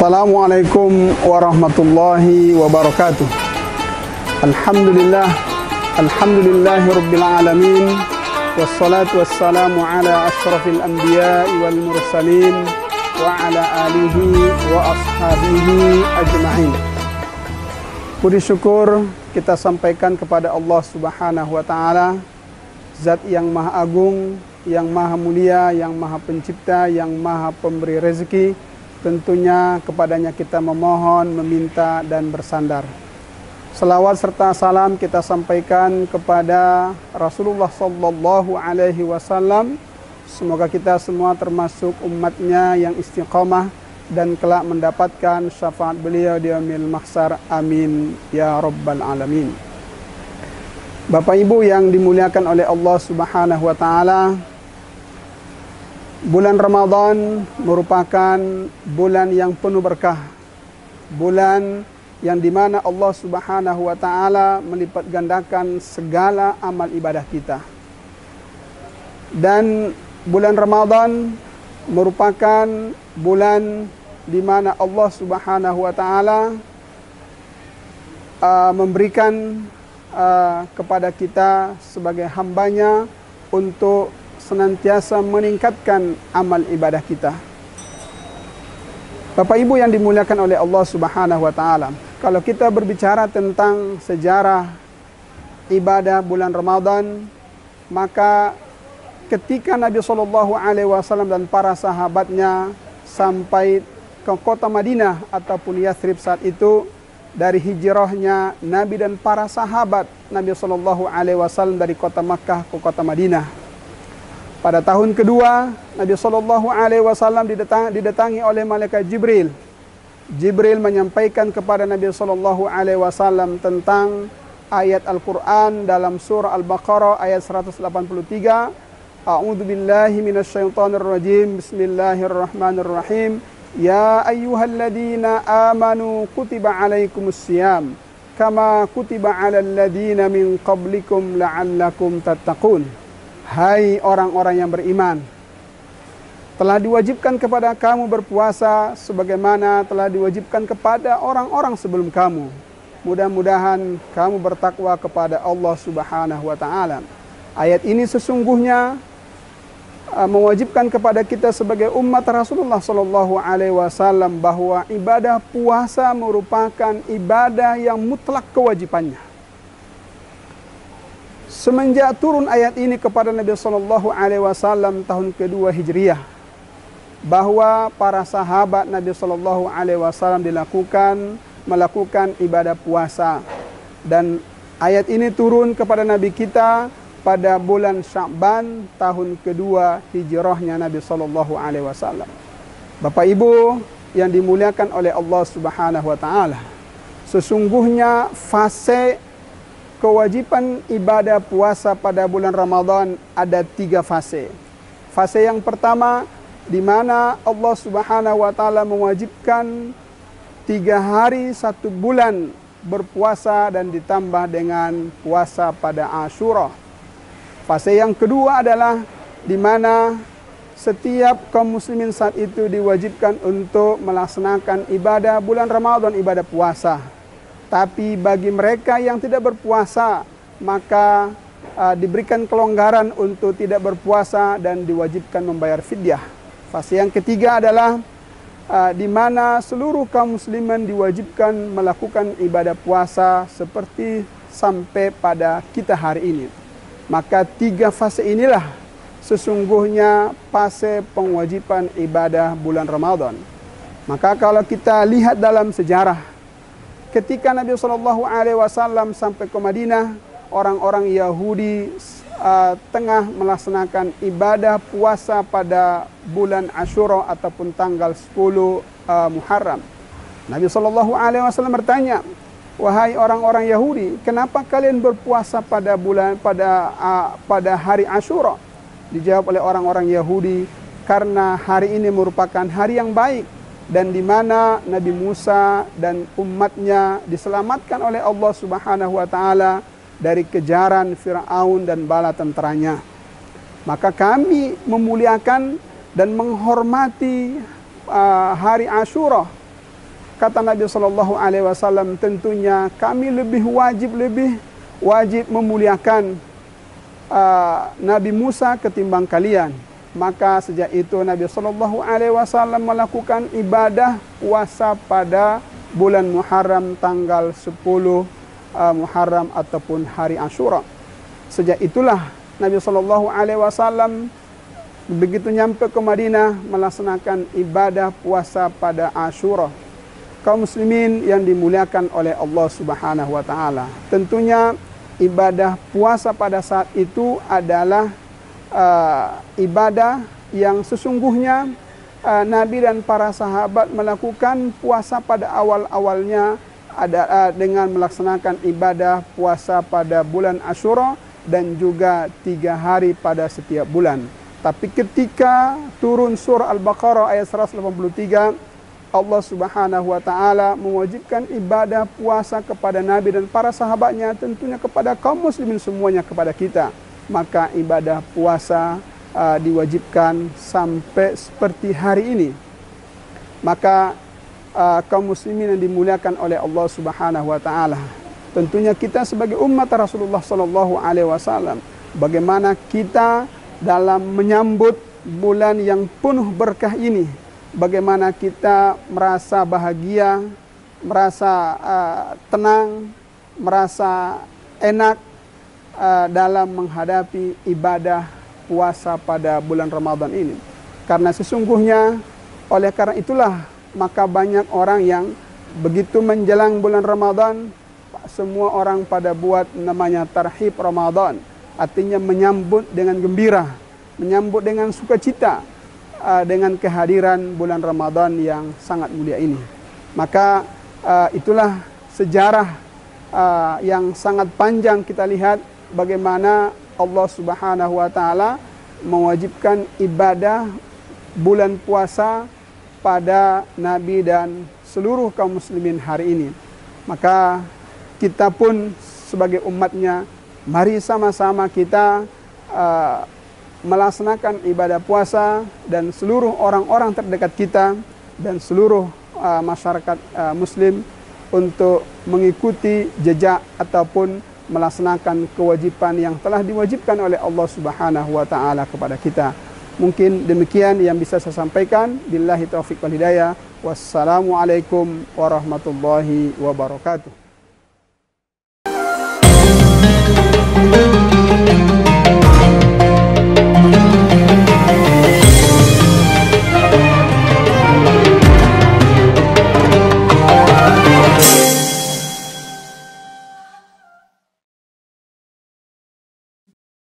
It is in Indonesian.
Assalamualaikum warahmatullahi wabarakatuh. Alhamdulillahi rabbil alamin. Wassalatu wassalamu ala ashrafil anbiya'i wal mursalin wa ala alihi wa ashabihi ajma'in. Puji syukur kita sampaikan kepada Allah Subhanahu wa taala, Zat yang Maha Agung, yang Maha Mulia, yang Maha Pencipta, yang Maha Pemberi rezeki. Tentunya kepadanya kita memohon, meminta, dan bersandar. Selawat serta salam kita sampaikan kepada Rasulullah Sallallahu Alaihi Wasallam. Semoga kita semua termasuk umatnya yang istiqamah dan kelak mendapatkan syafaat beliau di yaumil mahsyar. Amin ya rabbal alamin. Bapak Ibu yang dimuliakan oleh Allah Subhanahu wa taala, bulan Ramadan merupakan bulan yang penuh berkah. Bulan yang dimana Allah Subhanahu wa ta'ala melipat gandakan segala amal ibadah kita. Dan bulan Ramadan merupakan bulan dimana Allah Subhanahu wa ta'ala memberikan kepada kita sebagai hambanya untuk senantiasa meningkatkan amal ibadah kita. Bapak Ibu yang dimuliakan oleh Allah Subhanahu wa taala, kalau kita berbicara tentang sejarah ibadah bulan Ramadan, maka ketika Nabi Shallallahu Alaihi Wasallam dan para sahabatnya sampai ke kota Madinah ataupun Yathrib saat itu, dari hijrahnya Nabi dan para sahabat Nabi Shallallahu Alaihi Wasallam dari kota Makkah ke kota Madinah. Pada tahun kedua, Nabi Shallallahu Alaihi Wasallam didatangi oleh malaikat Jibril. Jibril menyampaikan kepada Nabi Shallallahu Alaihi Wasallam tentang ayat Al-Quran dalam surah Al-Baqarah ayat 183. A'udzu billahi minasyaitonir rajim. Bismillahirrahmanirrahim. Ya ayyuhalladzina amanu kutiba alaikumusiyam kama kutiba alal ladzina min qablikum la'allakum tattaqun. Hai orang-orang yang beriman, telah diwajibkan kepada kamu berpuasa sebagaimana telah diwajibkan kepada orang-orang sebelum kamu. Mudah-mudahan kamu bertakwa kepada Allah Subhanahu wa taala. Ayat ini sesungguhnya mewajibkan kepada kita sebagai umat Rasulullah Sallallahu Alaihi Wasallam bahwa ibadah puasa merupakan ibadah yang mutlak kewajibannya. Semenjak turun ayat ini kepada Nabi Sallallahu Alaihi Wasallam tahun kedua Hijriyah, bahwa para sahabat Nabi Sallallahu Alaihi Wasallam melakukan ibadah puasa, dan ayat ini turun kepada Nabi kita pada bulan Sya'ban tahun kedua hijrahnya Nabi Sallallahu Alaihi Wasallam. Bapak Ibu yang dimuliakan oleh Allah Subhanahu Wa Taala, sesungguhnya fase kewajiban ibadah puasa pada bulan Ramadan ada 3 fase. Fase yang pertama, di mana Allah Subhanahu wa taala mewajibkan 3 hari 1 bulan berpuasa dan ditambah dengan puasa pada Asyura. Fase yang kedua adalah di mana setiap kaum muslimin saat itu diwajibkan untuk melaksanakan ibadah bulan Ramadan, ibadah puasa. Tapi bagi mereka yang tidak berpuasa, maka diberikan kelonggaran untuk tidak berpuasa dan diwajibkan membayar fidyah. Fase yang ketiga adalah di mana seluruh kaum muslimin diwajibkan melakukan ibadah puasa seperti sampai pada kita hari ini. Maka 3 fase inilah sesungguhnya fase pengwajiban ibadah bulan Ramadan. Maka kalau kita lihat dalam sejarah, ketika Nabi Shallallahu Alaihi Wasallam sampai ke Madinah, orang-orang Yahudi tengah melaksanakan ibadah puasa pada bulan Asyura ataupun tanggal 10 Muharram. Nabi Shallallahu Alaihi Wasallam bertanya, wahai orang-orang Yahudi, kenapa kalian berpuasa pada hari Asyura? Dijawab oleh orang-orang Yahudi, karena hari ini merupakan hari yang baik, dan di mana Nabi Musa dan umatnya diselamatkan oleh Allah Subhanahu wa taala dari kejaran Firaun dan bala tentaranya. Maka kami memuliakan dan menghormati hari Asyura kata Nabi SAW, tentunya kami lebih wajib memuliakan Nabi Musa ketimbang kalian. Maka sejak itu Nabi SAW melakukan ibadah puasa pada bulan Muharram tanggal 10 Muharram ataupun hari Ashura. Sejak itulah Nabi SAW begitu nyampe ke Madinah melaksanakan ibadah puasa pada Ashura. Kaum muslimin yang dimuliakan oleh Allah Subhanahu wa taala, tentunya ibadah puasa pada saat itu adalah ibadah yang sesungguhnya Nabi dan para sahabat melakukan puasa pada awal-awalnya dengan melaksanakan ibadah puasa pada bulan Ashura dan juga 3 hari pada setiap bulan. Tapi ketika turun surah Al-Baqarah ayat 183, Allah Subhanahu wa taala mewajibkan ibadah puasa kepada Nabi dan para sahabatnya, tentunya kepada kaum muslimin semuanya, kepada kita. Maka ibadah puasa diwajibkan sampai seperti hari ini. Maka kaum muslimin yang dimuliakan oleh Allah Subhanahu wa taala, tentunya kita sebagai umat Rasulullah sallallahu alaihi wasallam, bagaimana kita dalam menyambut bulan yang penuh berkah ini, bagaimana kita merasa bahagia, merasa tenang, merasa enak dalam menghadapi ibadah puasa pada bulan Ramadan ini. Karena sesungguhnya oleh karena itulah maka banyak orang yang begitu menjelang bulan Ramadan, semua orang pada buat namanya tarhib Ramadan, artinya menyambut dengan gembira, menyambut dengan sukacita dengan kehadiran bulan Ramadan yang sangat mulia ini. Maka itulah sejarah yang sangat panjang kita lihat bagaimana Allah Subhanahu wa taala mewajibkan ibadah bulan puasa pada Nabi dan seluruh kaum muslimin hari ini. Maka kita pun sebagai umatnya, mari sama-sama kita melaksanakan ibadah puasa, dan seluruh orang-orang terdekat kita dan seluruh masyarakat muslim untuk mengikuti jejak ataupun melaksanakan kewajiban yang telah diwajibkan oleh Allah Subhanahu wa taala kepada kita. Mungkin demikian yang bisa saya sampaikan. Billahi taufiq wal hidayah. Wassalamualaikum warahmatullahi wabarakatuh.